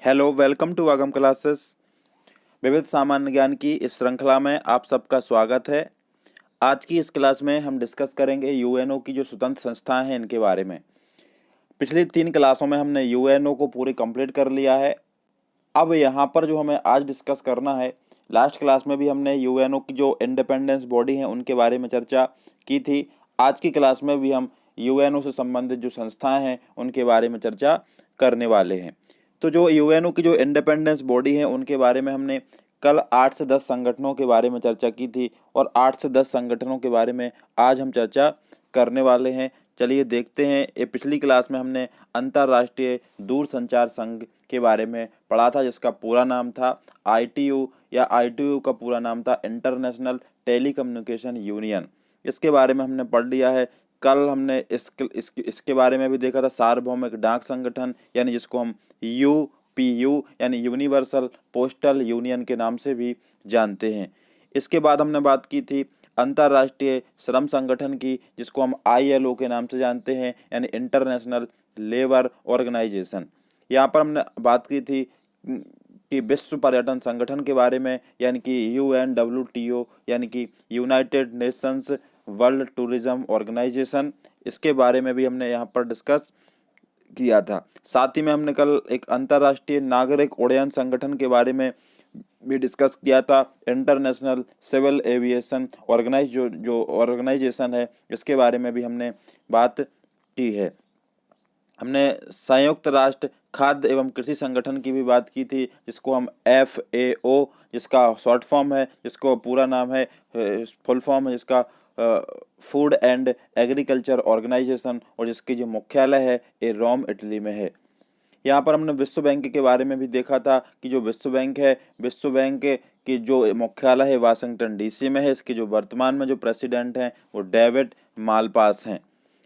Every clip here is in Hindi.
हेलो, वेलकम टू आगम क्लासेस। विविध सामान्य ज्ञान की इस श्रृंखला में आप सबका स्वागत है। आज की इस क्लास में हम डिस्कस करेंगे यूएनओ की जो स्वतंत्र संस्थाएं हैं इनके बारे में। पिछली 3 क्लासों में हमने यूएनओ को पूरी कंप्लीट कर लिया है। अब यहाँ पर जो हमें आज डिस्कस करना है, लास्ट क्लास में भी हमने यूएनओ की जो इंडिपेंडेंस बॉडी हैं उनके बारे में चर्चा की थी। आज की क्लास में भी हम यूएनओ से संबंधित जो संस्थाएं हैं उनके बारे में चर्चा करने वाले हैं। तो जो यूएनओ की जो इंडिपेंडेंस बॉडी है उनके बारे में हमने कल 8 से 10 संगठनों के बारे में चर्चा की थी और 8 से 10 संगठनों के बारे में आज हम चर्चा करने वाले हैं। चलिए देखते हैं। ये पिछली क्लास में हमने अंतर्राष्ट्रीय दूरसंचार संघ के बारे में पढ़ा था, जिसका पूरा नाम था आईटीयू, या आईटीयू का पूरा नाम था इंटरनेशनल टेलीकम्युनिकेशन यूनियन। इसके बारे में हमने पढ़ लिया है। कल हमने इसके बारे में भी देखा था सार्वभौमिक डाक संगठन, यानी जिसको हम यूपीयू यानी यूनिवर्सल पोस्टल यूनियन के नाम से भी जानते हैं। इसके बाद हमने बात की थी अंतर्राष्ट्रीय श्रम संगठन की, जिसको हम आईएलओ के नाम से जानते हैं, यानी इंटरनेशनल लेबर ऑर्गेनाइजेशन। यहाँ पर हमने बात की थी कि विश्व पर्यटन संगठन के बारे में, यानी कि यूएनडब्ल्यूटीओ, यानी कि United Nations World Tourism Organization. इसके बारे में भी हमने यहाँ पर डिस्कस किया था। साथ ही में हमने कल एक अंतर्राष्ट्रीय नागरिक उड्डयन संगठन के बारे में भी डिस्कस किया था, इंटरनेशनल सिविल एविएशन ऑर्गेनाइज जो ऑर्गेनाइजेशन है, इसके बारे में भी हमने बात की है। हमने संयुक्त राष्ट्र खाद्य एवं कृषि संगठन की भी बात की थी, जिसको हम FAO, जिसका शॉर्ट फॉर्म है, जिसको पूरा नाम है, फुल फॉर्म है जिसका फूड एंड एग्रीकल्चर ऑर्गेनाइजेशन, और जिसकी जो मुख्यालय है ये रोम इटली में है। यहाँ पर हमने विश्व बैंक के बारे में भी देखा था कि जो विश्व बैंक है, विश्व बैंक की जो मुख्यालय है वाशिंगटन DC में है। इसके जो वर्तमान में जो प्रेसिडेंट हैं वो डेविड मालपास हैं।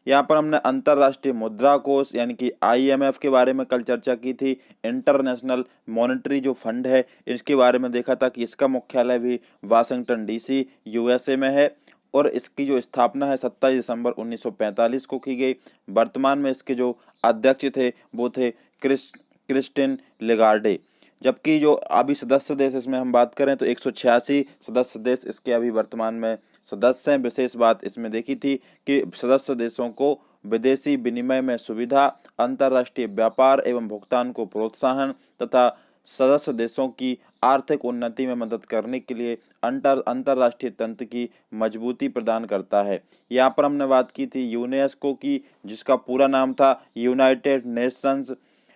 यहाँ पर हमने अंतर्राष्ट्रीय मुद्रा कोष यानी कि IMF के बारे में कल चर्चा की थी। इंटरनेशनल मॉनेटरी जो फंड है इसके बारे में देखा था कि इसका मुख्यालय भी वाशिंगटन DC USA में है, और इसकी जो स्थापना है 27 दिसंबर 1945 को की गई। वर्तमान में इसके जो अध्यक्ष थे वो थे क्रिस्टिन लेगार्डे। जबकि जो अभी सदस्य देश इसमें हम बात करें तो 186 सदस्य देश इसके अभी वर्तमान में सदस्य हैं। विशेष बात इसमें देखी थी कि सदस्य देशों को विदेशी विनिमय में सुविधा, अंतर्राष्ट्रीय व्यापार एवं भुगतान को प्रोत्साहन तथा सदस्य देशों की आर्थिक उन्नति में मदद करने के लिए अंतर्राष्ट्रीय तंत्र की मजबूती प्रदान करता है। यहाँ पर हमने बात की थी यूनेस्को की, जिसका पूरा नाम था United Nations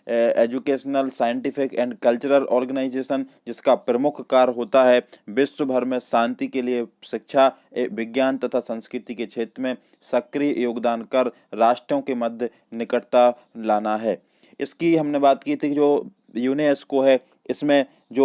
Educational Scientific and Cultural Organization, जिसका प्रमुख कार्य होता है विश्व भर में शांति के लिए शिक्षा, विज्ञान तथा संस्कृति के क्षेत्र में सक्रिय योगदान कर राष्ट्रों के मध्य निकटता लाना है। इसकी हमने बात की थी जो यूनेस्को है, इसमें जो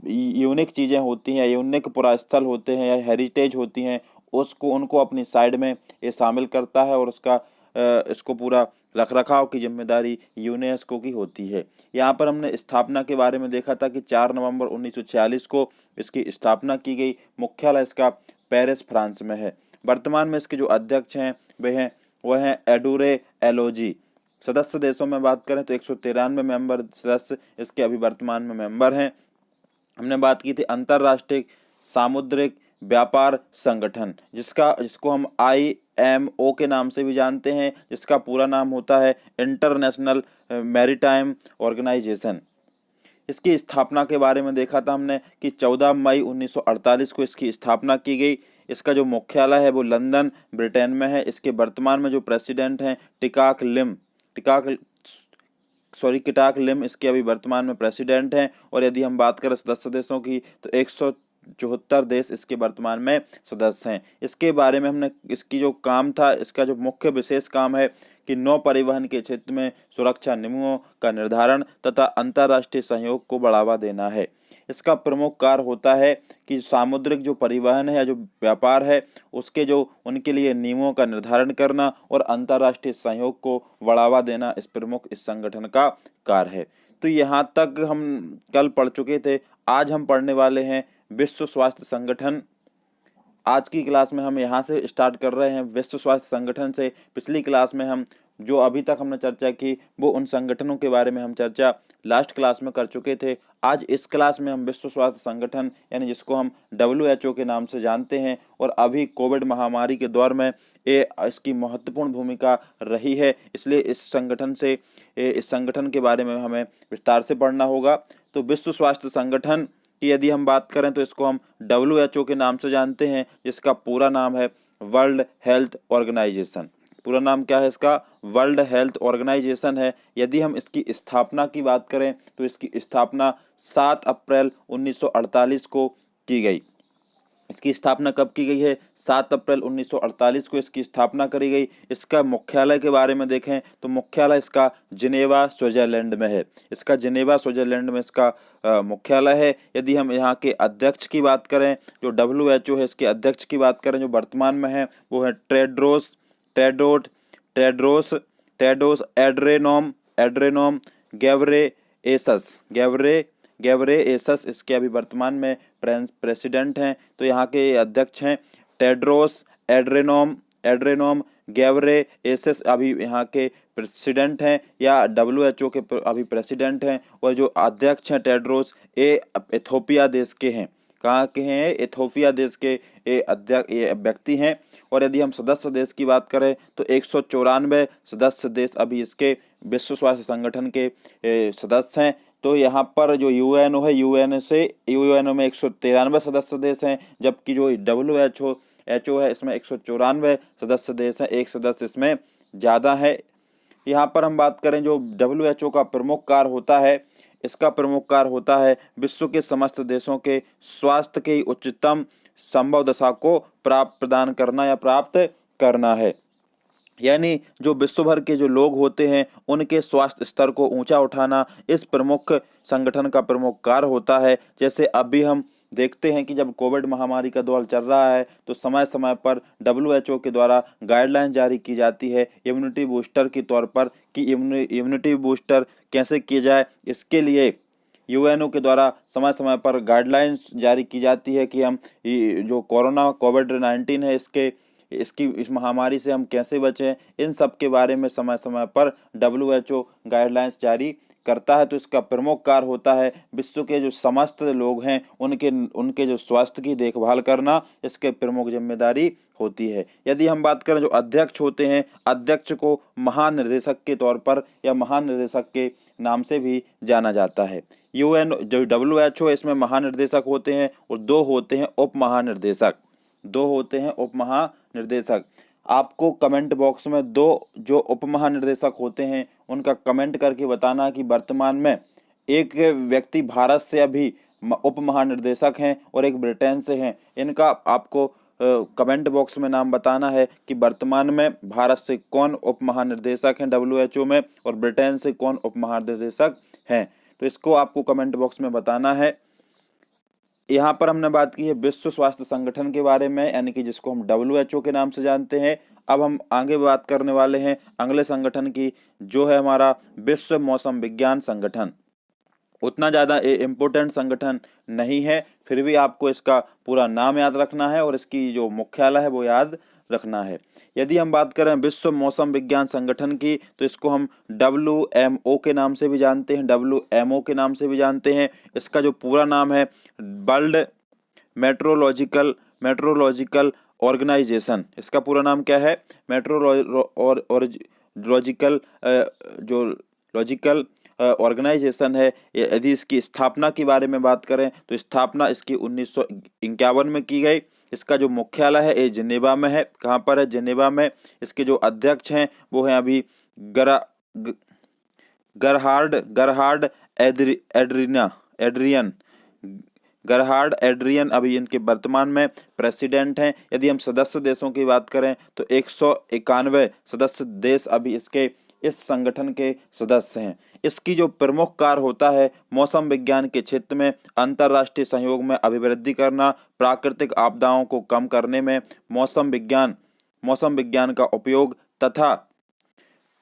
यूनिक चीज़ें होती हैं, यूनिक पुरास्थल होते हैं या हेरिटेज होती हैं, उसको उनको अपनी साइड में ये शामिल करता है, और उसका इसको पूरा रखरखाव की जिम्मेदारी यूनेस्को की होती है। यहाँ पर हमने स्थापना के बारे में देखा था कि 4 नवंबर 1946 को इसकी स्थापना की गई। मुख्यालय इसका पेरिस फ्रांस में है। वर्तमान में इसके जो अध्यक्ष हैं वह हैं एडूरे एलोजी। सदस्य देशों में बात करें तो 193 मेंबर सदस्य इसके अभी वर्तमान में मेंबर हैं। हमने बात की थी अंतर्राष्ट्रीय सामुद्रिक व्यापार संगठन, जिसको हम IMO के नाम से भी जानते हैं, जिसका पूरा नाम होता है इंटरनेशनल मैरीटाइम ऑर्गेनाइजेशन। इसकी स्थापना के बारे में देखा था हमने कि 14 मई 1948 को इसकी स्थापना की गई। इसका जो मुख्यालय है वो लंदन ब्रिटेन में है। इसके वर्तमान में जो प्रेसिडेंट हैं किटाक लिम इसके अभी वर्तमान में प्रेसिडेंट हैं। और यदि हम बात करें सदस्य देशों की तो 174 देश इसके वर्तमान में सदस्य हैं। इसके बारे में हमने इसकी जो काम था, इसका जो मुख्य विशेष काम है कि नौ परिवहन के क्षेत्र में सुरक्षा नियमों का निर्धारण तथा अंतर्राष्ट्रीय सहयोग को बढ़ावा देना है। इसका प्रमुख कार्य होता है कि सामुद्रिक जो परिवहन है या जो व्यापार है उसके जो उनके लिए नियमों का निर्धारण करना और अंतर्राष्ट्रीय सहयोग को बढ़ावा देना इस संगठन का कार्य है। तो यहाँ तक हम कल पढ़ चुके थे। आज हम पढ़ने वाले हैं विश्व स्वास्थ्य संगठन। आज की क्लास में हम यहाँ से स्टार्ट कर रहे हैं विश्व स्वास्थ्य संगठन से। पिछली क्लास में हम जो अभी तक हमने चर्चा की वो उन संगठनों के बारे में हम चर्चा लास्ट क्लास में कर चुके थे। आज इस क्लास में हम विश्व स्वास्थ्य संगठन यानी जिसको हम WHO के नाम से जानते हैं और अभी कोविड महामारी के दौर में इसकी महत्वपूर्ण भूमिका रही है, इसलिए इस संगठन के बारे में हमें विस्तार से पढ़ना होगा। तो विश्व स्वास्थ्य संगठन की यदि हम बात करें तो इसको हम WHO के नाम से जानते हैं, जिसका पूरा नाम है वर्ल्ड हेल्थ ऑर्गेनाइजेशन। पूरा नाम क्या है इसका? वर्ल्ड हेल्थ ऑर्गेनाइजेशन है। यदि हम इसकी स्थापना की बात करें तो इसकी स्थापना 7 अप्रैल 1948 को की गई। इसकी स्थापना कब की गई है? 7 अप्रैल 1948 को इसकी स्थापना करी गई। इसका मुख्यालय के बारे में देखें तो मुख्यालय इसका जिनेवा स्विट्जरलैंड में है। इसका जिनेवा स्विट्जरलैंड में इसका मुख्यालय है। यदि हम यहाँ के अध्यक्ष की बात करें, जो WHO है इसके अध्यक्ष की बात करें जो वर्तमान में है, वो है टेड्रोस एड्रेनोम गेब्रेयेसस इसके अभी वर्तमान में प्रेसिडेंट हैं। तो यहाँ के अध्यक्ष हैं टेड्रोस एड्रेनोम गेब्रेयेसस, अभी यहाँ के प्रेसिडेंट हैं या WHO के अभी प्रेसिडेंट हैं। और जो अध्यक्ष हैं टेड्रोस इथोपिया देश के हैं। कहाँ के हैं? इथोपिया देश के ये व्यक्ति हैं। और यदि हम सदस्य देश की बात करें तो 194 सदस्य देश अभी इसके विश्व स्वास्थ्य संगठन के सदस्य हैं। तो यहाँ पर जो UNO है, UNO में 193 सदस्य देश हैं, जबकि जो WHO है इसमें 194 सदस्य देश हैं, एक सदस्य इसमें ज़्यादा है। यहाँ पर हम बात करें जो WHO का प्रमुख कार्य होता है, इसका प्रमुख कार्य होता है विश्व के समस्त देशों के स्वास्थ्य की उच्चतम संभव दशा को प्रदान करना या प्राप्त करना है। यानी जो विश्व भर के जो लोग होते हैं उनके स्वास्थ्य स्तर को ऊंचा उठाना इस प्रमुख संगठन का प्रमुख कार्य होता है। जैसे अभी हम देखते हैं कि जब कोविड महामारी का दौर चल रहा है तो समय समय पर WHO के द्वारा गाइडलाइन जारी की जाती है इम्यूनिटी बूस्टर के तौर पर कि इम्यूनिटी बूस्टर कैसे किया जाए। इसके लिए UNO के द्वारा समय समय पर गाइडलाइंस जारी की जाती है कि हम जो कोविड-19 है इस महामारी से हम कैसे बचें। इन सब के बारे में समय समय पर WHO गाइडलाइंस जारी करता है। तो इसका प्रमुख कार्य होता है विश्व के जो समस्त लोग हैं उनके जो स्वास्थ्य की देखभाल करना, इसके प्रमुख जिम्मेदारी होती है। यदि हम बात करें जो अध्यक्ष होते हैं, अध्यक्ष को महानिर्देशक के तौर पर या महानिर्देशक के नाम से भी जाना जाता है। UN जो WHO है इसमें महानिर्देशक होते हैं और दो होते हैं उप महानिर्देशक। आपको कमेंट बॉक्स में दो जो उप महानिर्देशक होते हैं उनका कमेंट करके बताना कि वर्तमान में एक व्यक्ति भारत से अभी उप महानिर्देशक हैं और एक ब्रिटेन से हैं। इनका आपको कमेंट बॉक्स में नाम बताना है कि वर्तमान में भारत से कौन उप महानिर्देशक हैं WHO में और ब्रिटेन से कौन उप महानिर्देशक हैं। तो इसको आपको कमेंट बॉक्स में बताना है। यहाँ पर हमने बात की है विश्व स्वास्थ्य संगठन के बारे में, यानी कि जिसको हम WHO के नाम से जानते हैं। अब हम आगे बात करने वाले हैं अगले संगठन की, जो है हमारा विश्व मौसम विज्ञान संगठन। उतना ज़्यादा इम्पोर्टेंट संगठन नहीं है, फिर भी आपको इसका पूरा नाम याद रखना है और इसकी जो मुख्यालय है वो याद रखना है। यदि हम बात करें विश्व मौसम विज्ञान संगठन की तो इसको हम WMO के नाम से भी जानते हैं, WMO के नाम से भी जानते हैं। इसका जो पूरा नाम है वर्ल्ड मेट्रोलॉजिकल ऑर्गेनाइजेशन। इसका पूरा नाम क्या है? लॉजिकल ऑर्गेनाइजेशन है। यदि इसकी स्थापना के बारे में बात करें तो स्थापना इसकी 1951 में की गई। इसका जो मुख्यालय है ये जिनेवा में है। कहाँ पर है? जिनेवा में। इसके जो अध्यक्ष हैं वो हैं अभी गरहार्ड एड्रियन अभी इनके वर्तमान में प्रेसिडेंट हैं। यदि हम सदस्य देशों की बात करें तो 191 सदस्य देश अभी इस संगठन के सदस्य हैं। इसकी जो प्रमुख कार्य होता है मौसम विज्ञान के क्षेत्र में अंतर्राष्ट्रीय सहयोग में अभिवृद्धि करना, प्राकृतिक आपदाओं को कम करने में मौसम विज्ञान का उपयोग तथा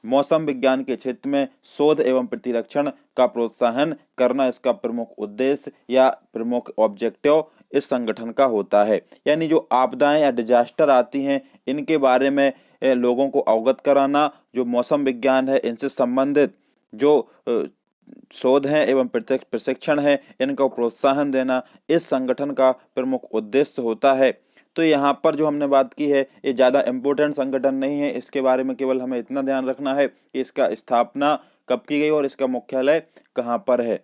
मौसम विज्ञान के क्षेत्र में शोध एवं प्रतिरक्षण का प्रोत्साहन करना इसका प्रमुख उद्देश्य या प्रमुख ऑब्जेक्टिव इस संगठन का होता है। यानी जो आपदाएं या डिजास्टर आती हैं इनके बारे में लोगों को अवगत कराना, जो मौसम विज्ञान है इनसे संबंधित जो शोध है एवं प्रशिक्षण है इनको प्रोत्साहन देना इस संगठन का प्रमुख उद्देश्य होता है। तो यहाँ पर जो हमने बात की है ये ज़्यादा इम्पोर्टेंट संगठन नहीं है, इसके बारे में केवल हमें इतना ध्यान रखना है कि इसका स्थापना कब की गई और इसका मुख्यालय कहाँ पर है।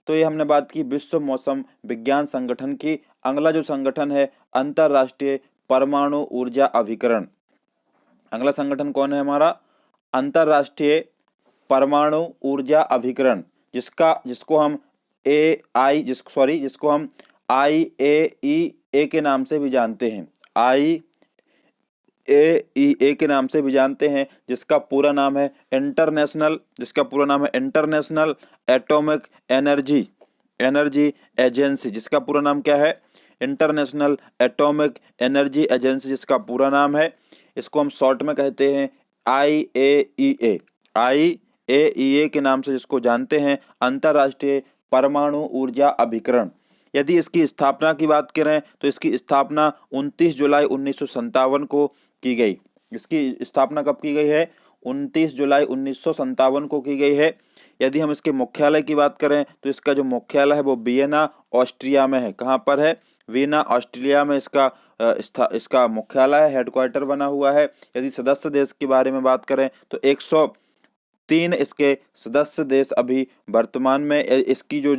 तो ये हमने बात की विश्व मौसम विज्ञान संगठन की। अगला जो संगठन है अंतरराष्ट्रीय परमाणु ऊर्जा अभिकरण। अगला संगठन कौन है हमारा? अंतरराष्ट्रीय परमाणु ऊर्जा अभिकरण, जिसको हम IAEA के नाम से भी जानते हैं। IAEA के नाम से भी जानते हैं, जिसका पूरा नाम है इंटरनेशनल एटॉमिक एनर्जी एजेंसी। जिसका पूरा नाम क्या है? इंटरनेशनल एटॉमिक एनर्जी एजेंसी, जिसका पूरा नाम है, इसको हम शॉर्ट में कहते हैं IAEA के नाम से जिसको जानते हैं, अंतरराष्ट्रीय परमाणु ऊर्जा अभिकरण। यदि इसकी स्थापना की बात करें तो इसकी स्थापना 29 जुलाई 1957 को की गई। इसकी स्थापना कब की गई है? 29 जुलाई 1957 को की गई है। यदि हम इसके मुख्यालय की बात करें तो इसका जो मुख्यालय है वो वियना ऑस्ट्रिया में है। कहाँ पर है? वियना ऑस्ट्रिया में इसका मुख्यालय है, हेडक्वार्टर बना हुआ है। यदि सदस्य देश के बारे में बात करें तो 103 इसके सदस्य देश अभी वर्तमान में इसकी जो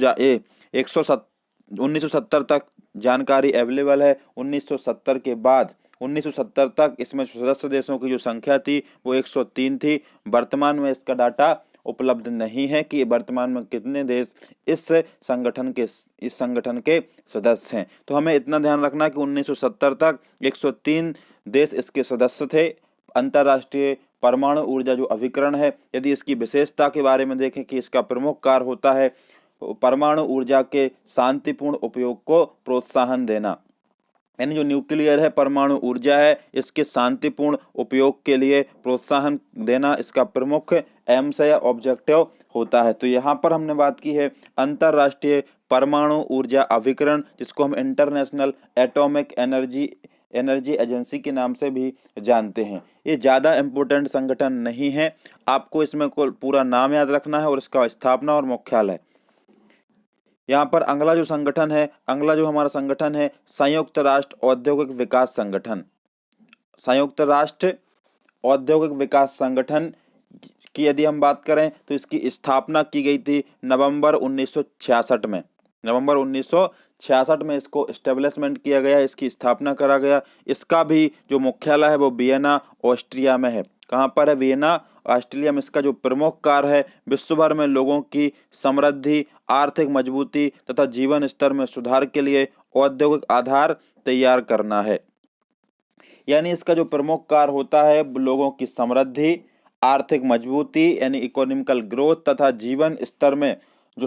1970 तक जानकारी अवेलेबल है। 1970 के बाद 1970 तक इसमें सदस्य देशों की जो संख्या थी वो 103 थी। वर्तमान में इसका डाटा उपलब्ध नहीं है कि वर्तमान में कितने देश इस संगठन के सदस्य हैं। तो हमें इतना ध्यान रखना कि 1970 तक 103 देश इसके सदस्य थे। अंतर्राष्ट्रीय परमाणु ऊर्जा जो अभिकरण है, यदि इसकी विशेषता के बारे में देखें कि इसका प्रमुख कार्य होता है परमाणु ऊर्जा के शांतिपूर्ण उपयोग को प्रोत्साहन देना। यानी जो न्यूक्लियर है, परमाणु ऊर्जा है, इसके शांतिपूर्ण उपयोग के लिए प्रोत्साहन देना इसका प्रमुख एम्स या ऑब्जेक्टिव होता है। तो यहाँ पर हमने बात की है अंतरराष्ट्रीय परमाणु ऊर्जा अभिकरण, जिसको हम इंटरनेशनल एटॉमिक एनर्जी एजेंसी के नाम से भी जानते हैं। ये ज़्यादा इम्पोर्टेंट संगठन नहीं है, आपको इसमें पूरा नाम याद रखना है और इसका स्थापना और मुख्यालय। यहाँ पर अगला जो हमारा संगठन है संयुक्त राष्ट्र औद्योगिक विकास संगठन। संयुक्त राष्ट्र औद्योगिक विकास संगठन की यदि हम बात करें तो इसकी स्थापना की गई थी नवंबर 1966 में। नवंबर 1966 में इसको एस्टेब्लिशमेंट किया गया, इसकी स्थापना करा गया। इसका भी जो मुख्यालय है वो वियना ऑस्ट्रिया में है। कहाँ पर है? वियना ऑस्ट्रिया में। इसका जो प्रमुख कार्य है विश्व भर में लोगों की समृद्धि, आर्थिक मजबूती तथा जीवन स्तर में सुधार के लिए औद्योगिक आधार तैयार करना है। यानी इसका जो प्रमुख कार्य होता है लोगों की समृद्धि, आर्थिक मजबूती यानी इकोनॉमिकल ग्रोथ तथा जीवन स्तर में जो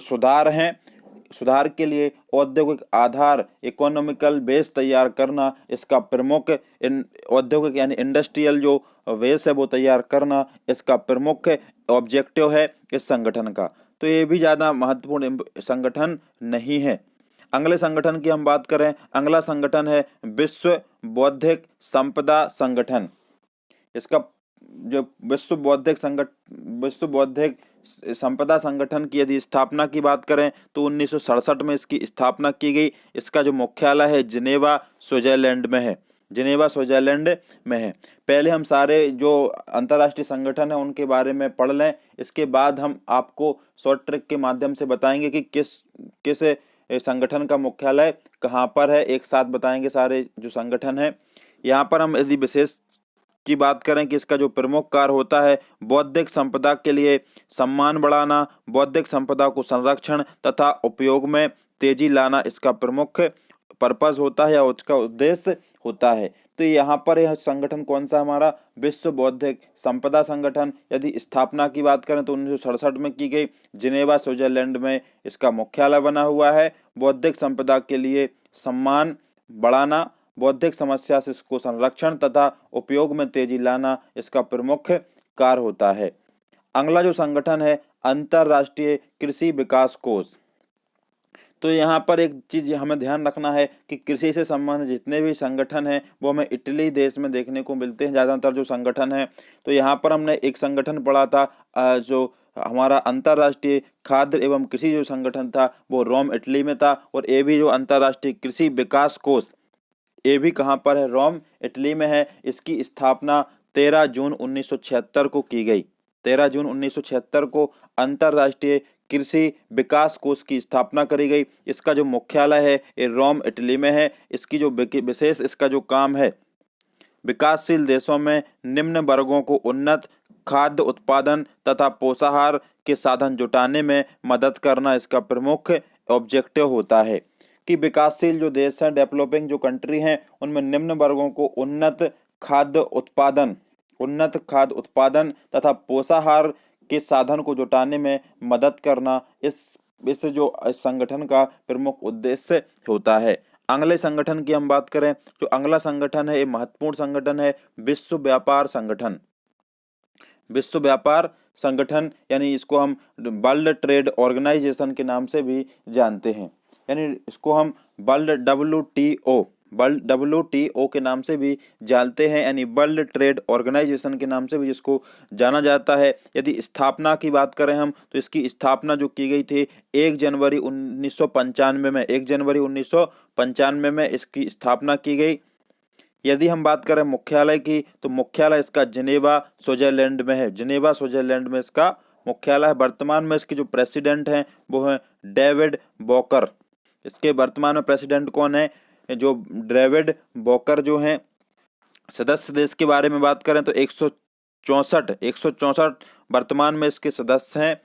सुधार के लिए औद्योगिक आधार इकोनॉमिकल बेस तैयार करना, इसका प्रमुख औद्योगिक यानी इंडस्ट्रियल जो बेस है वो तैयार करना इसका प्रमुख ऑब्जेक्टिव है इस संगठन का। तो ये भी ज़्यादा महत्वपूर्ण संगठन नहीं है। अगले संगठन की हम बात करें, अगला संगठन है विश्व बौद्धिक संपदा संगठन। इसका जो विश्व बौद्धिक संपदा संगठन की यदि स्थापना की बात करें तो 1967 में इसकी स्थापना की गई। इसका जो मुख्यालय है जिनेवा स्विट्जरलैंड में है। पहले हम सारे जो अंतर्राष्ट्रीय संगठन है उनके बारे में पढ़ लें, इसके बाद हम आपको शॉर्ट ट्रिक के माध्यम से बताएंगे कि किस संगठन का मुख्यालय कहाँ पर है। एक साथ बताएंगे सारे जो संगठन है। यहाँ पर हम यदि विशेष की बात करें कि इसका जो प्रमुख कार्य होता है बौद्धिक संपदा के लिए सम्मान बढ़ाना, बौद्धिक संपदा को संरक्षण तथा उपयोग में तेजी लाना इसका प्रमुख पर्पस होता है या उसका उद्देश्य होता है। तो यहाँ पर यह संगठन कौन सा हमारा विश्व बौद्धिक संपदा संगठन, यदि स्थापना की बात करें तो 1967 में की गई। जिनेवा स्विट्जरलैंड में इसका मुख्यालय बना हुआ है। बौद्धिक संपदा के लिए सम्मान बढ़ाना, बौद्धिक समस्या से इसको संरक्षण तथा उपयोग में तेजी लाना इसका प्रमुख कार्य होता है। अगला जो संगठन है अंतरराष्ट्रीय कृषि विकास कोष। तो यहाँ पर एक चीज़ हमें ध्यान रखना है कि कृषि से संबंधित जितने भी संगठन हैं वो हमें इटली देश में देखने को मिलते हैं ज़्यादातर जो संगठन हैं। तो यहाँ पर हमने एक संगठन पढ़ा था जो हमारा अंतर्राष्ट्रीय खाद्य एवं कृषि जो संगठन था वो रोम इटली में था, और ये भी जो अंतर्राष्ट्रीय कृषि विकास कोष ये भी कहाँ पर है, रोम इटली में है। इसकी स्थापना 13 जून 1976 को की गई। 13 जून 1976 को अंतर्राष्ट्रीय कृषि विकास कोष की स्थापना करी गई। इसका जो मुख्यालय है ये रोम इटली में है। इसकी जो विशेष इसका जो काम है, विकासशील देशों में निम्न वर्गों को उन्नत खाद्य उत्पादन तथा पोषाहार के साधन जुटाने में मदद करना इसका प्रमुख ऑब्जेक्टिव होता है। कि विकासशील जो देश हैं, डेवलपिंग जो कंट्री हैं, उनमें निम्न वर्गों को उन्नत खाद्य उत्पादन तथा पोषाहार के साधन को जुटाने में मदद करना इस संगठन का प्रमुख उद्देश्य होता है। अगले संगठन की हम बात करें, जो अगला संगठन है ये महत्वपूर्ण संगठन है, विश्व व्यापार संगठन। विश्व व्यापार संगठन यानी इसको हम वर्ल्ड ट्रेड ऑर्गेनाइजेशन के नाम से भी जानते हैं, यानी इसको हम वर्ल्ड WTO के नाम से भी जानते हैं, यानी वर्ल्ड ट्रेड ऑर्गेनाइजेशन के नाम से भी जिसको जाना जाता है। यदि स्थापना की बात करें हम, तो इसकी स्थापना जो की गई थी 1 जनवरी 1995 में, 1 जनवरी 1995 में इसकी स्थापना की गई। यदि हम बात करें मुख्यालय की, तो मुख्यालय इसका जिनेवा स्विट्जरलैंड में है। जिनेवा स्विट्जरलैंड में इसका मुख्यालय है। वर्तमान में इसके जो प्रेसिडेंट हैं वो हैं डेविड वॉकर। इसके वर्तमान में प्रेसिडेंट कौन है, जो डेविड वॉकर जो हैं। सदस्य देश के बारे में बात करें तो 164 वर्तमान में इसके सदस्य हैं।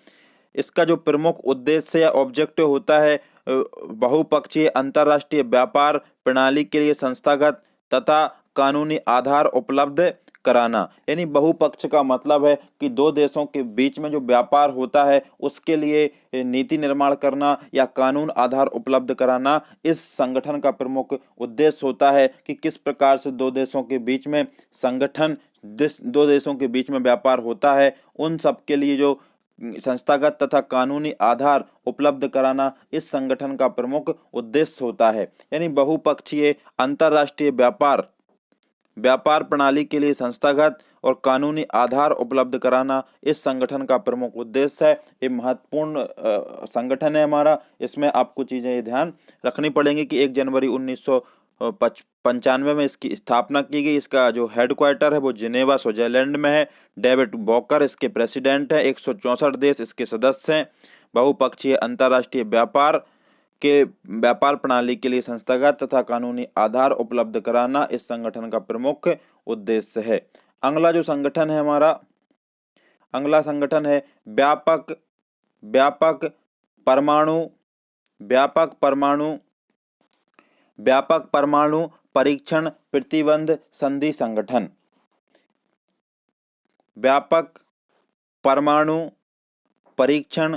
इसका जो प्रमुख उद्देश्य या ऑब्जेक्टिव होता है, बहुपक्षीय अंतर्राष्ट्रीय व्यापार प्रणाली के लिए संस्थागत तथा कानूनी आधार उपलब्ध कराना। यानी बहुपक्ष का मतलब है कि दो देशों के बीच में जो व्यापार होता है उसके लिए नीति निर्माण करना या कानून आधार उपलब्ध कराना इस संगठन का प्रमुख उद्देश्य होता है। कि किस प्रकार से दो देशों के बीच में दो देशों के बीच में व्यापार होता है, उन सब के लिए जो संस्थागत तथा कानूनी आधार उपलब्ध कराना इस संगठन का प्रमुख उद्देश्य होता है। यानी बहुपक्षीय अंतर्राष्ट्रीय व्यापार प्रणाली के लिए संस्थागत और कानूनी आधार उपलब्ध कराना इस संगठन का प्रमुख उद्देश्य है। ये महत्वपूर्ण संगठन है हमारा। इसमें आपको चीजें ध्यान रखनी पड़ेंगी कि 1 जनवरी 1995 में इसकी स्थापना की गई। इसका जो हेडक्वार्टर है वो जिनेवा स्विट्जरलैंड में है। डेविड वॉकर इसके प्रेसिडेंट है। 164 देश इसके सदस्य हैं। बहुपक्षीय अंतर्राष्ट्रीय व्यापार प्रणाली के लिए संस्थागत तथा कानूनी आधार उपलब्ध कराना इस संगठन का प्रमुख उद्देश्य है। अगला जो संगठन है हमारा, अगला संगठन है व्यापक परमाणु परीक्षण प्रतिबंध संधि संगठन। व्यापक परमाणु परीक्षण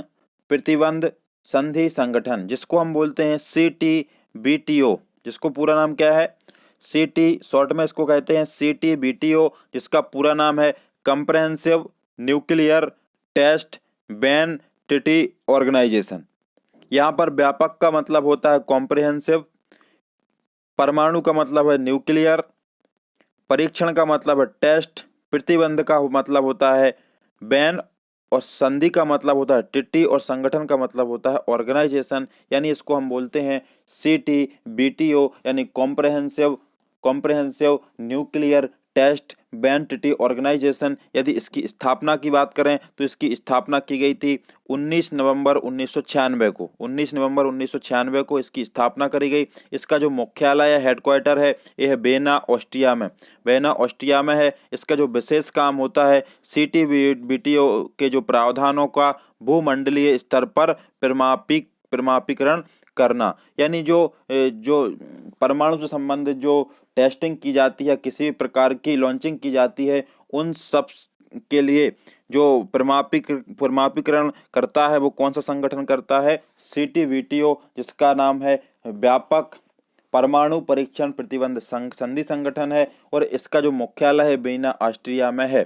प्रतिबंध संधि संगठन, जिसको हम बोलते हैं CTBTO, जिसको पूरा नाम क्या है, शॉर्ट में इसको कहते हैं CTBTO, जिसका पूरा नाम है Comprehensive Nuclear Test Ban Treaty Organization. यहाँ पर व्यापक का मतलब होता है कॉम्प्रिहेंसिव, परमाणु का मतलब है न्यूक्लियर, परीक्षण का मतलब है टेस्ट, प्रतिबंध का मतलब होता है बैन, और संधि का मतलब होता है ट्रीटी, और संगठन का मतलब होता है ऑर्गेनाइजेशन। यानी इसको हम बोलते हैं CTBTO, यानी Comprehensive Nuclear Test Ban Treaty Organization. यदि इसकी स्थापना की बात करें तो इसकी स्थापना की गई थी 19 नवंबर 1996 को। 19 नवंबर 1996 को इसकी स्थापना करी गई। इसका जो मुख्यालय है, हेडक्वार्टर है, यह है वियना ऑस्ट्रिया में है। इसका जो विशेष काम होता है CTBTO के जो प्रावधानों का भूमंडलीय स्तर पर प्रमाणीकरण करना। यानी जो परमाणु से संबंधित जो टेस्टिंग की जाती है, किसी भी प्रकार की लॉन्चिंग की जाती है, उन सब के लिए जो प्रमाणीकरण करता है वो कौन सा संगठन करता है, CTBTO, जिसका नाम है व्यापक परमाणु परीक्षण प्रतिबंध संधि संगठन है। और इसका जो मुख्यालय है वियना ऑस्ट्रिया में है।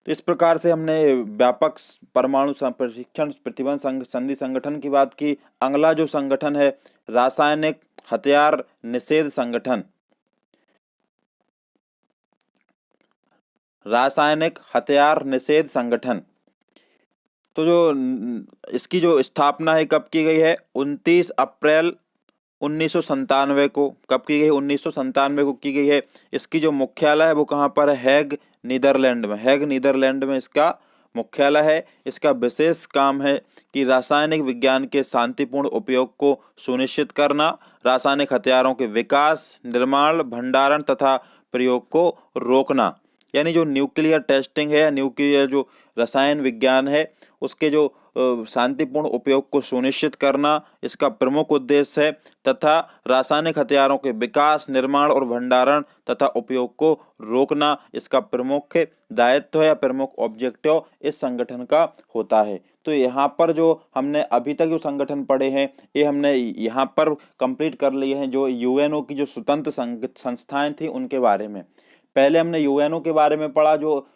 तो इस प्रकार से हमने व्यापक परमाणु प्रशिक्षण प्रतिबंध संधि संगठन की बात की। अगला जो संगठन है रासायनिक हथियार निषेध संगठन। रासायनिक हथियार निषेध संगठन, तो जो इसकी जो स्थापना है कब की गई है, 29 अप्रैल 1997 को। कब की गई है, 1997 को की गई है। इसकी जो मुख्यालय है वो कहाँ पर है, हैग नीदरलैंड में। हैग नीदरलैंड में इसका मुख्यालय है। इसका विशेष काम है कि रासायनिक विज्ञान के शांतिपूर्ण उपयोग को सुनिश्चित करना, रासायनिक हथियारों के विकास, निर्माण, भंडारण तथा प्रयोग को रोकना। यानी जो न्यूक्लियर टेस्टिंग है, न्यूक्लियर जो रसायन विज्ञान है उसके जो शांतिपूर्ण उपयोग को सुनिश्चित करना इसका प्रमुख उद्देश्य है, तथा रासायनिक हथियारों के विकास, निर्माण और भंडारण तथा उपयोग को रोकना इसका प्रमुख दायित्व है या प्रमुख ऑब्जेक्टिव इस संगठन का होता है। तो यहाँ पर जो हमने अभी तक जो संगठन पढ़े हैं ये हमने यहाँ पर कंप्लीट कर लिए हैं, जो यूएनओ की जो स्वतंत्र संस्थाएं थी उनके बारे में। पहले हमने यूएनओ के बारे में पढ़ा, जो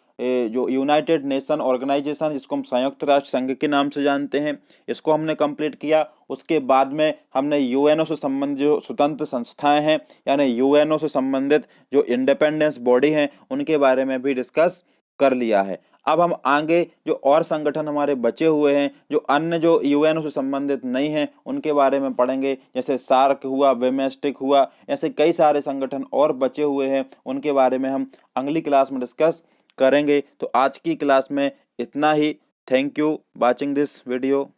यूनाइटेड नेशन ऑर्गेनाइजेशन, जिसको हम संयुक्त राष्ट्र संघ के नाम से जानते हैं, इसको हमने कंप्लीट किया। उसके बाद में हमने यूएनओ से संबंधित जो स्वतंत्र संस्थाएं हैं यानी यूएनओ से संबंधित जो इंडिपेंडेंस बॉडी हैं उनके बारे में भी डिस्कस कर लिया है। अब हम आगे जो और संगठन हमारे बचे हुए हैं, जो अन्य जो यूएनओ से संबंधित नहीं हैं उनके बारे में पढ़ेंगे, जैसे सार्क हुआ, वेमेस्टिक हुआ, ऐसे कई सारे संगठन और बचे हुए हैं, उनके बारे में हम अगली क्लास में डिस्कस करेंगे। तो आज की क्लास में इतना ही। Thank you watching this video.